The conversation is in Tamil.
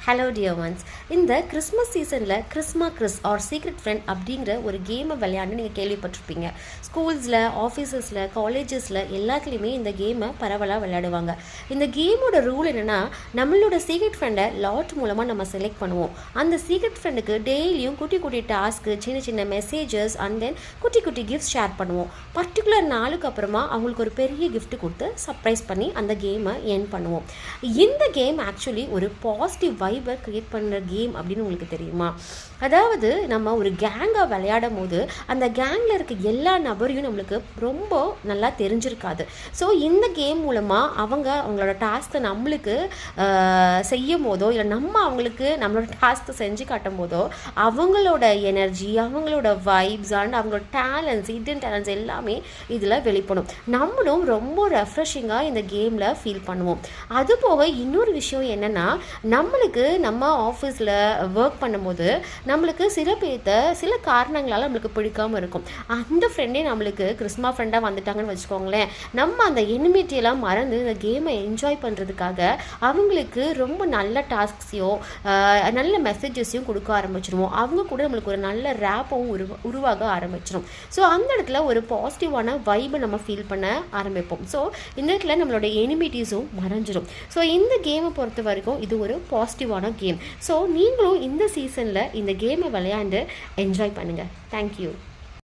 Hello dear once. இந்த கிறிஸ்மஸ் சீசனில் கிறிஸ் ஆர் சீக்ரெட் ஃப்ரெண்ட் அப்படிங்கிற ஒரு கேமை விளையாண்டு நீங்கள் கேள்விப்பட்டிருப்பீங்க. ஸ்கூல்ஸில், ஆஃபீஸஸில், காலேஜஸில் எல்லாத்துலேயுமே இந்த கேமை பரவலாக விளையாடுவாங்க. இந்த கேமோட ரூல் என்னென்னா, நம்மளோட சீக்ரெட் ஃப்ரெண்டை லாட் மூலமாக நம்ம செலக்ட் பண்ணுவோம். அந்த சீக்ரெட் ஃப்ரெண்டுக்கு டெய்லியும் குட்டி குட்டி டாஸ்க்கு, சின்ன சின்ன மெசேஜஸ் அண்ட் தென் குட்டி குட்டி கிஃப்ட்ஸ் ஷேர் பண்ணுவோம். பர்டிகுலர் நாளுக்கு அப்புறமா அவங்களுக்கு ஒரு பெரிய கிஃப்ட் கொடுத்து சர்ப்ரைஸ் பண்ணி அந்த கேமை என் பண்ணுவோம். இந்த கேம் ஆக்சுவலி ஒரு பாசிட்டிவ் வைபை க்ரியேட் பண்ணுற கேம் அப்படின்னு உங்களுக்கு தெரியுமா? அதாவது நம்ம ஒரு கேங்காக விளையாடும் போது அந்த கேங்கில் இருக்க எல்லா நபரையும் நம்மளுக்கு ரொம்ப நல்லா தெரிஞ்சிருக்காது. ஸோ இந்த கேம் மூலமாக அவங்களோட டாஸ்க்கை நம்மளுக்கு செய்யும் போதோ இல்லை நம்ம அவங்களுக்கு நம்மளோட டாஸ்க்கை செஞ்சு காட்டும் போதோ அவங்களோட எனர்ஜி, அவங்களோட வைப்ஸ் அண்ட் அவங்களோட ஹிடன் டேலண்ட்ஸ் எல்லாமே இதில் வெளிப்படும். நம்மளும் ரொம்ப ரெஃப்ரெஷிங்காக இந்த கேமில் ஃபீல் பண்ணுவோம். அதுபோக இன்னொரு விஷயம் என்னென்னா, நம்ம ஆஃபீஸில் ஒர்க் பண்ணும்போது நம்மளுக்கு சில காரணங்களால் நம்மளுக்கு பிடிக்காமல் இருக்கும். அந்த ஃப்ரெண்டே நம்மளுக்கு கிறிஸ்மஸ் ஃப்ரெண்டாக வந்துட்டாங்கன்னு வச்சுக்கோங்களேன். நம்ம அந்த எனிமிட்டியெல்லாம் மறந்து இந்த கேமை என்ஜாய் பண்ணுறதுக்காக அவங்களுக்கு ரொம்ப நல்ல டாஸ்க்ஸையோ நல்ல மெசேஜஸையும் கொடுக்க ஆரம்பிச்சிருவோம். அவங்க கூட நம்மளுக்கு ஒரு நல்ல ரேப்பும் உருவாக ஆரம்பிச்சிடும். ஸோ அந்த இடத்துல ஒரு பாசிட்டிவான வைபை நம்ம ஃபீல் பண்ண ஆரம்பிப்போம். ஸோ இந்த இடத்துல நம்மளோட எனிமிட்டிஸும் மறைஞ்சிடும். ஸோ இந்த கேமை பொறுத்த வரைக்கும் இது ஒரு பாசிட்டிவான கேம். ஸோ நீங்களும் இந்த சீசனில் இந்த கேமை விளையாண்டு என்ஜாய் பண்ணுங்கள். தேங்க்யூ.